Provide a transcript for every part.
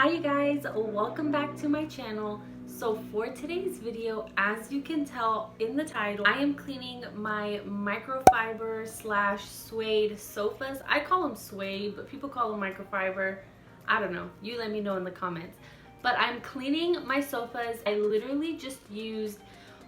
Hi you guys, welcome back to my channel. So for today's video, as you can tell in the title, I am cleaning my microfiber slash suede sofas. I call them suede, but people call them microfiber. I don't know, you let me know in the comments. But I'm cleaning my sofas. I literally just used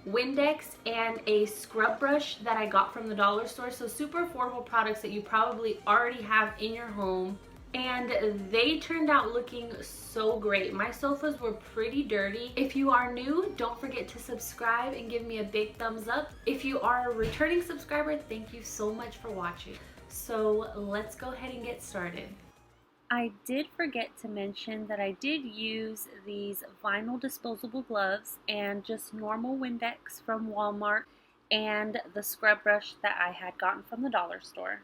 Windex and a scrub brush that I got from the dollar store. So super affordable products that you probably already have in your home. And they turned out looking so great. My sofas were pretty dirty. If you are new, don't forget to subscribe and give me a big thumbs up. If you are a returning subscriber, thank you so much for watching. So let's go ahead and get started. I did forget to mention that I did use these vinyl disposable gloves and just normal Windex from Walmart and the scrub brush that I had gotten from the dollar store.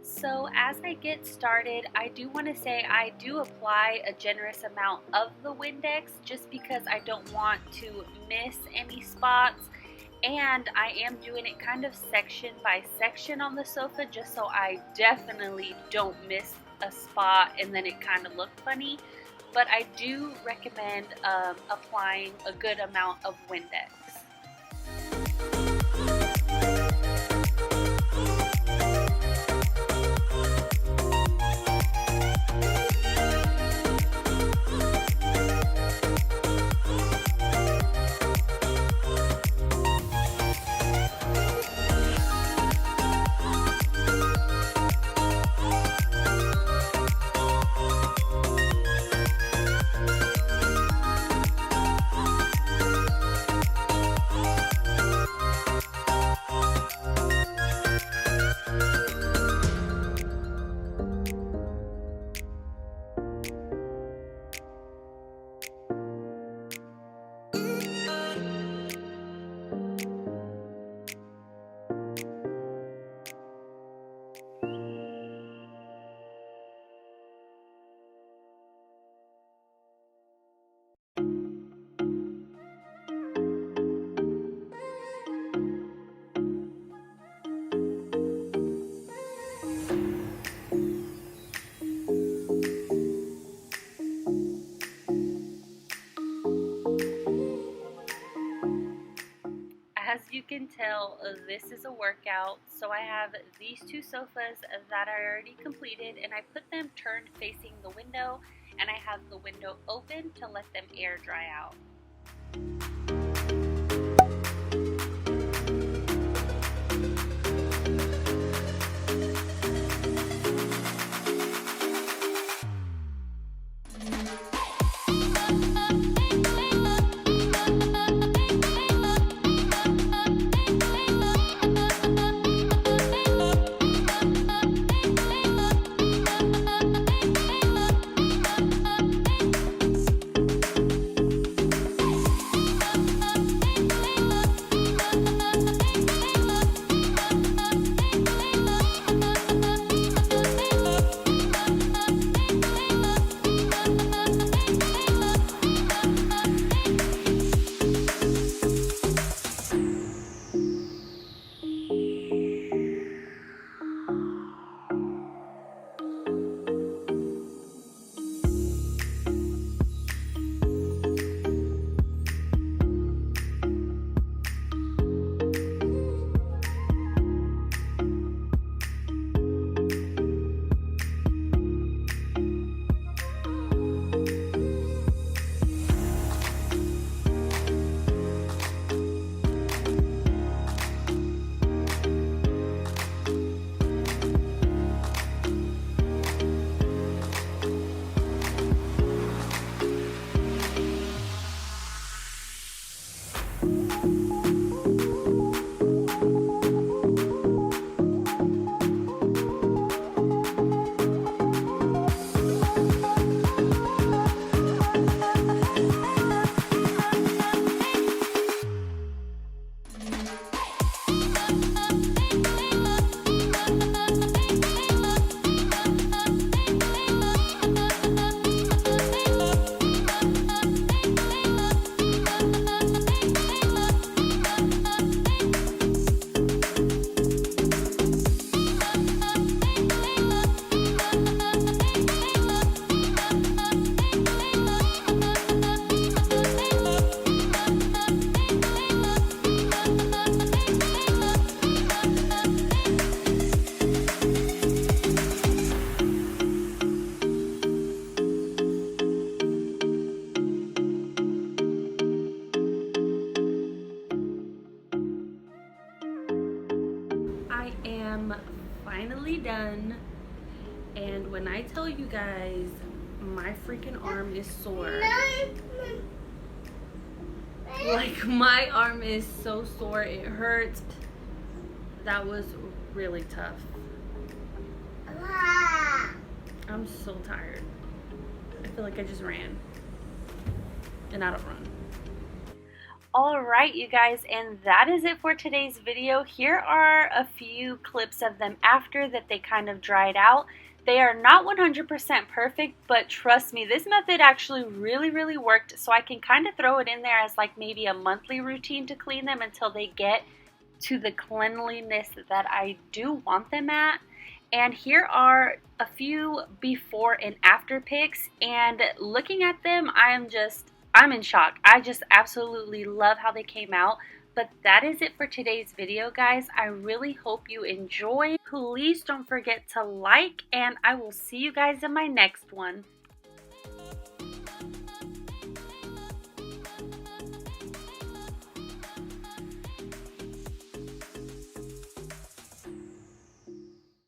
So as I get started, I do want to say I do apply a generous amount of the Windex just because I don't want to miss any spots, and I am doing it kind of section by section on the sofa just so I definitely don't miss a spot and then it kind of look funny. But I do recommend applying a good amount of Windex. As you can tell, this is a workout. So I have these two sofas that I already completed, and I put them turned facing the window, and I have the window open to let them air dry out. finally done. And when I tell you guys, my freaking arm is sore. Like, my arm is so sore, it hurts. That was really tough. I'm so tired. I feel like I just ran. And I don't run. Alright, you guys, and that is it for today's video. Here are a few clips of them after that they kind of dried out. They are not 100% perfect, but trust me, this method actually really worked, so I can kind of throw it in there as like maybe a monthly routine to clean them until they get to the cleanliness that I do want them at. And here are a few before and after pics, and looking at them, I'm in shock. I just absolutely love how they came out. But that is it for today's video, guys. I really hope you enjoy. Please don't forget to like, and I will see you guys in my next one.